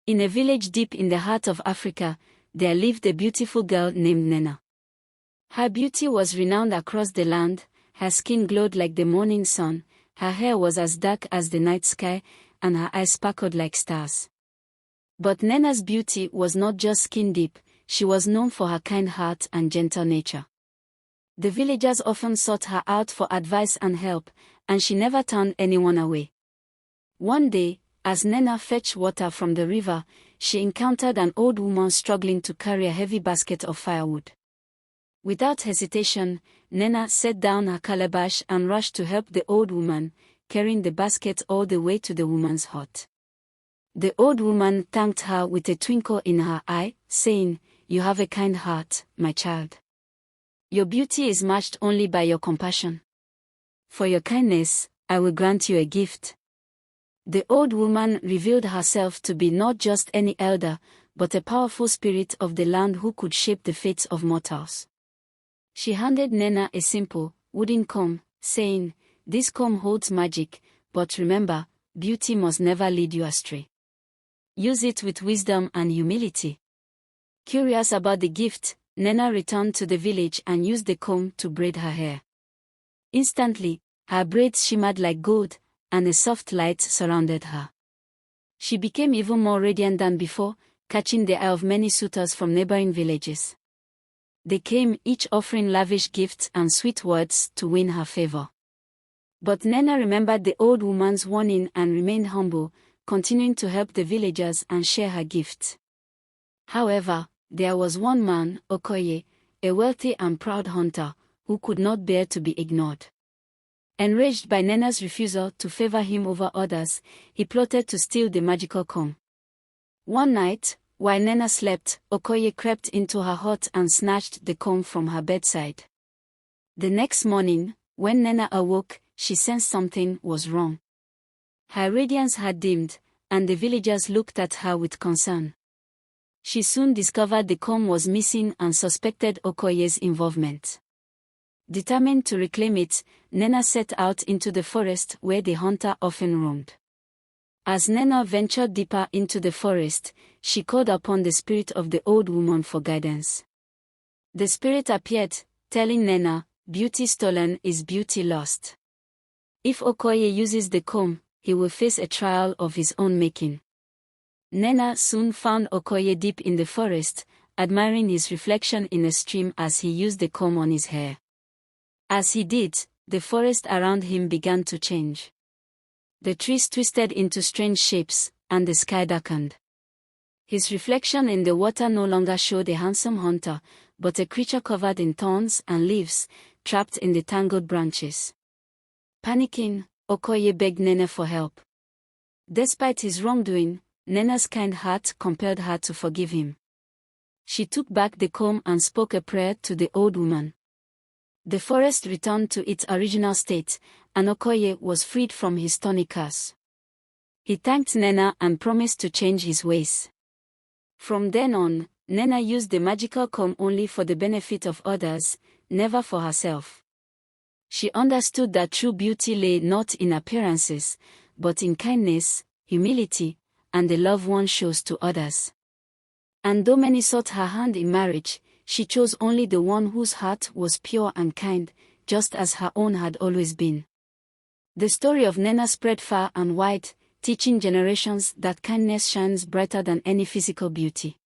In a village deep in the heart of Africa, there lived a beautiful girl named Nenna. Her beauty was renowned across the land, her skin glowed like the morning sun, her hair was as dark as the night sky, and her eyes sparkled like stars. But Nenna's beauty was not just skin deep, she was known for her kind heart and gentle nature. The villagers often sought her out for advice and help, and she never turned anyone away. One day, as Nenna fetched water from the river, she encountered an old woman struggling to carry a heavy basket of firewood. Without hesitation, Nenna set down her calabash and rushed to help the old woman, carrying the basket all the way to the woman's hut. The old woman thanked her with a twinkle in her eye, saying, "You have a kind heart, my child. Your beauty is matched only by your compassion. For your kindness, I will grant you a gift." The old woman revealed herself to be not just any elder, but a powerful spirit of the land who could shape the fates of mortals. She handed Nenna a simple, wooden comb, saying, "This comb holds magic, but remember, beauty must never lead you astray. Use it with wisdom and humility." Curious about the gift, Nenna returned to the village and used the comb to braid her hair. Instantly, her braids shimmered like gold, and a soft light surrounded her. She became even more radiant than before, catching the eye of many suitors from neighboring villages. They came, each offering lavish gifts and sweet words to win her favor. But Nenna remembered the old woman's warning and remained humble, continuing to help the villagers and share her gifts. However, there was one man, Okoye, a wealthy and proud hunter, who could not bear to be ignored. Enraged by Nenna's refusal to favor him over others, he plotted to steal the magical comb. One night, while Nenna slept, Okoye crept into her hut and snatched the comb from her bedside. The next morning, when Nenna awoke, she sensed something was wrong. Her radiance had dimmed, and the villagers looked at her with concern. She soon discovered the comb was missing and suspected Okoye's involvement. Determined to reclaim it, Nenna set out into the forest where the hunter often roamed. As Nenna ventured deeper into the forest, she called upon the spirit of the old woman for guidance. The spirit appeared, telling Nenna, "Beauty stolen is beauty lost. If Okoye uses the comb, he will face a trial of his own making." Nenna soon found Okoye deep in the forest, admiring his reflection in a stream as he used the comb on his hair. As he did, the forest around him began to change. The trees twisted into strange shapes, and the sky darkened. His reflection in the water no longer showed a handsome hunter, but a creature covered in thorns and leaves, trapped in the tangled branches. Panicking, Okoye begged Nenna for help. Despite his wrongdoing, Nenna's kind heart compelled her to forgive him. She took back the comb and spoke a prayer to the old woman. The forest returned to its original state, and Okoye was freed from his thorny curse. He thanked Nenna and promised to change his ways. From then on, Nenna used the magical comb only for the benefit of others, never for herself. She understood that true beauty lay not in appearances, but in kindness, humility, and the love one shows to others. And though many sought her hand in marriage, she chose only the one whose heart was pure and kind, just as her own had always been. The story of Nenna spread far and wide, teaching generations that kindness shines brighter than any physical beauty.